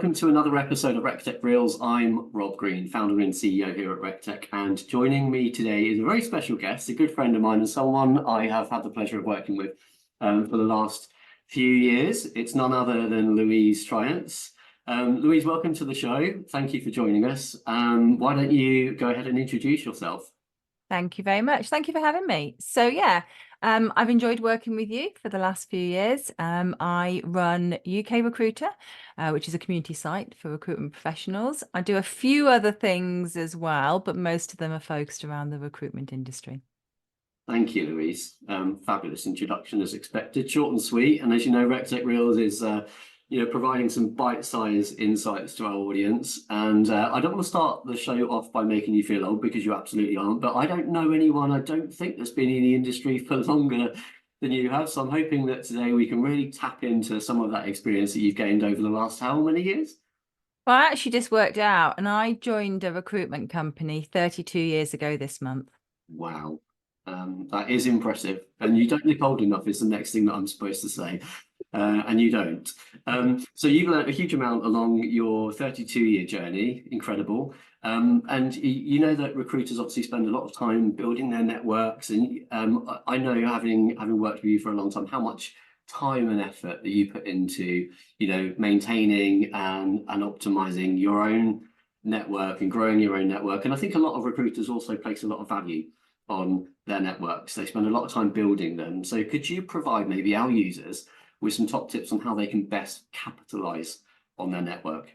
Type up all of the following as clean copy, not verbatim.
welcome to another episode of Rectec Reels. I'm Rob Green, founder and CEO here at Rectec, and joining me today is a very special guest, a good friend of mine and someone I have had the pleasure of working with for the last few years. It's none other than Louise Triance. Louise, welcome to the show. Thank you for joining us. Why don't you go ahead and introduce yourself? Thank you very much. Thank you for having me. I've enjoyed working with you for the last few years. I run UK Recruiter, which is a community site for recruitment professionals. I do a few other things as well, but most of them are focused around the recruitment industry. Thank you, Louise. Fabulous introduction as expected, short and sweet. And as you know, Rectec Reels is providing some bite-sized insights to our audience. And I don't want to start the show off by making you feel old, because you absolutely aren't. But I don't know anyone, I don't think, that's been in the industry for longer than you have. So I'm hoping that today we can really tap into some of that experience that you've gained over the last how many years? Well, I actually just worked out, and I joined a recruitment company 32 years ago this month. Wow. That is impressive. And you don't look old enough is the next thing that I'm supposed to say. And you don't. So you've learned a huge amount along your 32-year journey. Incredible. And you know that recruiters obviously spend a lot of time building their networks. And I know, having worked with you for a long time, how much time and effort that you put into, maintaining and optimizing your own network and growing your own network. And I think a lot of recruiters also place a lot of value on their networks. They spend a lot of time building them. So could you provide maybe our users with some top tips on how they can best capitalize on their network?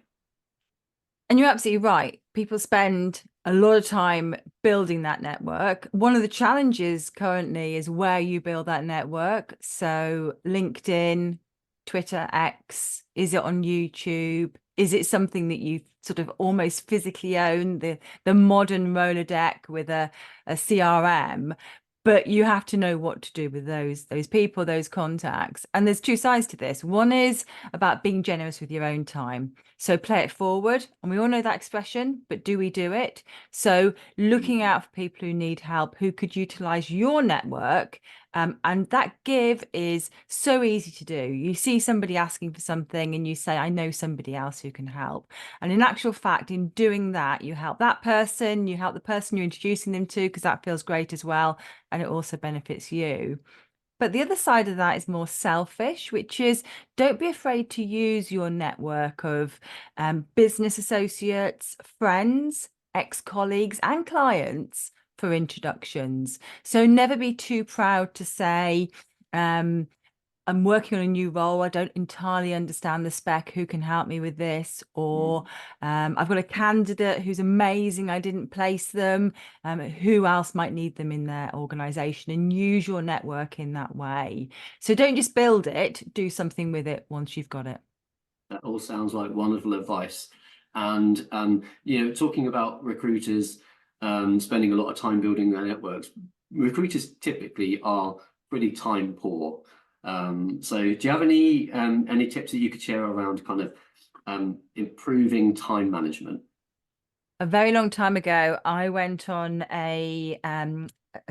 And you're absolutely right. People spend a lot of time building that network. One of the challenges currently is where you build that network. So LinkedIn, Twitter, X, is it on YouTube? Is it something that you sort of almost physically own, the modern Rolodex with a CRM? But you have to know what to do with those people, those contacts. And there's two sides to this. One is about being generous with your own time. So play it forward. And we all know that expression, but do we do it? So looking out for people who need help, who could utilize your network. And that give is so easy to do. You see somebody asking for something and you say, I know somebody else who can help. And in actual fact, in doing that, you help that person, you help the person you're introducing them to, because that feels great as well. And it also benefits you. But the other side of that is more selfish, which is don't be afraid to use your network of business associates, friends, ex-colleagues and clients for introductions. So never be too proud to say, I'm working on a new role. I don't entirely understand the spec. Who can help me with this? Or I've got a candidate who's amazing. I didn't place them. Who else might need them in their organization? And use your network in that way. So don't just build it, do something with it once you've got it. That all sounds like wonderful advice. And, talking about recruiters spending a lot of time building their networks, recruiters typically are pretty time poor. So do you have any tips that you could share around kind of improving time management? A very long time ago, I went on a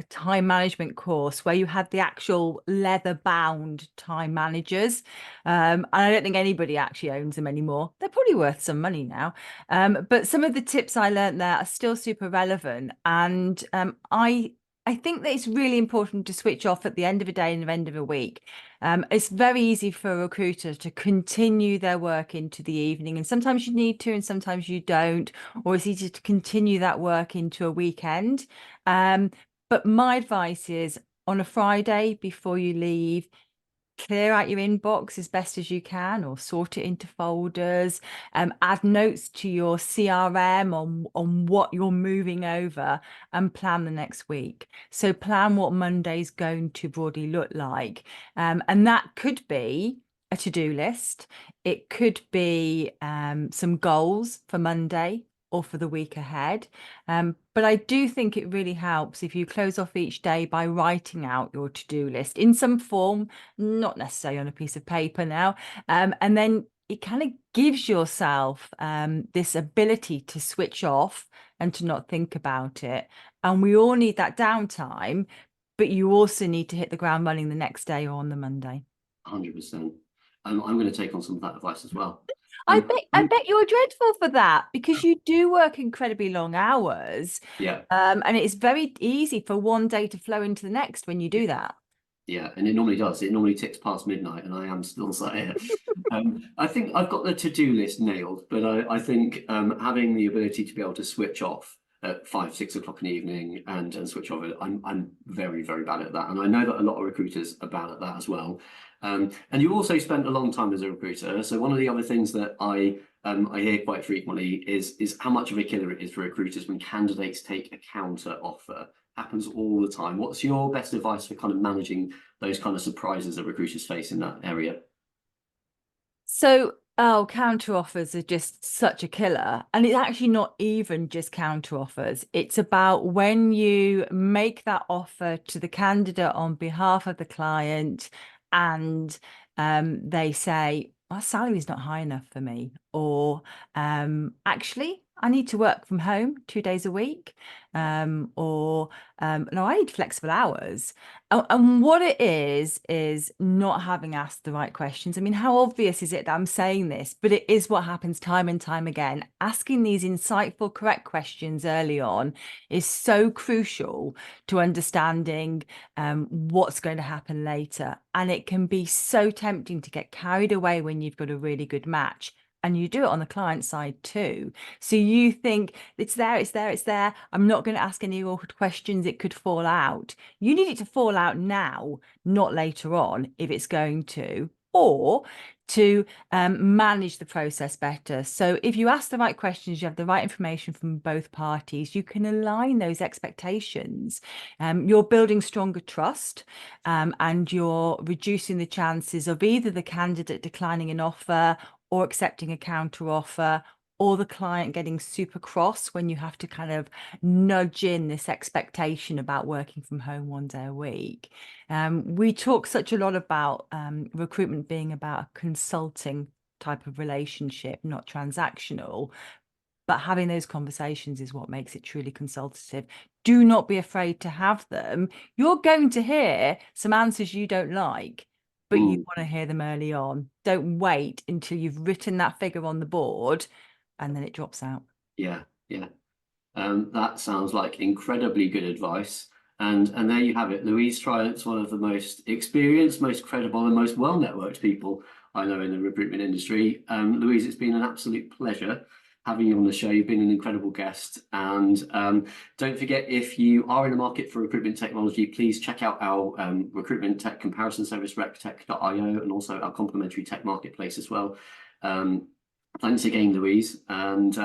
time management course where you had the actual leather-bound time managers. And I don't think anybody actually owns them anymore. They're probably worth some money now. But some of the tips I learned there are still super relevant. And I think that it's really important to switch off at the end of a day and the end of a week. It's very easy for a recruiter to continue their work into the evening, and sometimes you need to, and sometimes you don't, or it's easy to continue that work into a weekend. But my advice is on a Friday before you leave, clear out your inbox as best as you can, or sort it into folders, add notes to your CRM on what you're moving over, and plan the next week. So plan what Monday's going to broadly look like. And that could be a to-do list. It could be some goals for Monday or for the week ahead. But I do think it really helps if you close off each day by writing out your to-do list in some form, not necessarily on a piece of paper now. And then it kind of gives yourself this ability to switch off and to not think about it. And we all need that downtime, but you also need to hit the ground running the next day or on the Monday. 100%. I'm going to take on some of that advice as well. I bet you're dreadful for that because you do work incredibly long hours. Yeah. And it's very easy for one day to flow into the next when you do that. Yeah, and it normally does. It normally ticks past midnight, and I am still sat here. I think I've got the to-do list nailed, but I think having the ability to be able to switch off at 5, 6 o'clock in the evening and switch off, I'm very, very bad at that, and I know that a lot of recruiters are bad at that as well. And you also spent a long time as a recruiter, so one of the other things that I hear quite frequently is how much of a killer it is for recruiters when candidates take a counter offer. Happens all the time. What's your best advice for kind of managing those kind of surprises that recruiters face in that area? So, counter offers are just such a killer. And it's actually not even just counter offers. It's about when you make that offer to the candidate on behalf of the client and they say, our salary is not high enough for me, or actually, I need to work from home 2 days a week, or no, I need flexible hours. And what it is not having asked the right questions. I mean, how obvious is it that I'm saying this? But it is what happens time and time again. Asking these insightful, correct questions early on is so crucial to understanding what's going to happen later. And it can be so tempting to get carried away when you've got a really good match. And you do it on the client side too. So you think it's there. I'm not going to ask any awkward questions. It could fall out. You need it to fall out now, not later on, if it's going to, or to manage the process better. So if you ask the right questions, you have the right information from both parties, you can align those expectations. You're building stronger trust, and you're reducing the chances of either the candidate declining an offer or accepting a counter offer, or the client getting super cross when you have to kind of nudge in this expectation about working from home 1 day a week. We talk such a lot about recruitment being about a consulting type of relationship, not transactional. But having those conversations is what makes it truly consultative. Do not be afraid to have them. You're going to hear some answers you don't like, but you want to hear them early on. Don't wait until you've written that figure on the board and then it drops out. Yeah, yeah. That sounds like incredibly good advice. And there you have it. Louise Triance, one of the most experienced, most credible, and most well-networked people I know in the recruitment industry. Louise, it's been an absolute pleasure having you on the show. You've been an incredible guest. And don't forget, if you are in the market for recruitment technology, please check out our recruitment tech comparison service, rectec.io, and also our complementary tech marketplace as well. Thanks again, Louise, and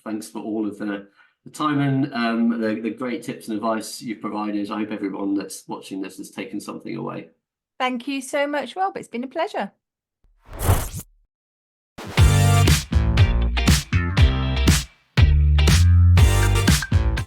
thanks for all of the time and the great tips and advice you've provided. I hope everyone that's watching this has taken something away. Thank you so much, Rob. It's been a pleasure.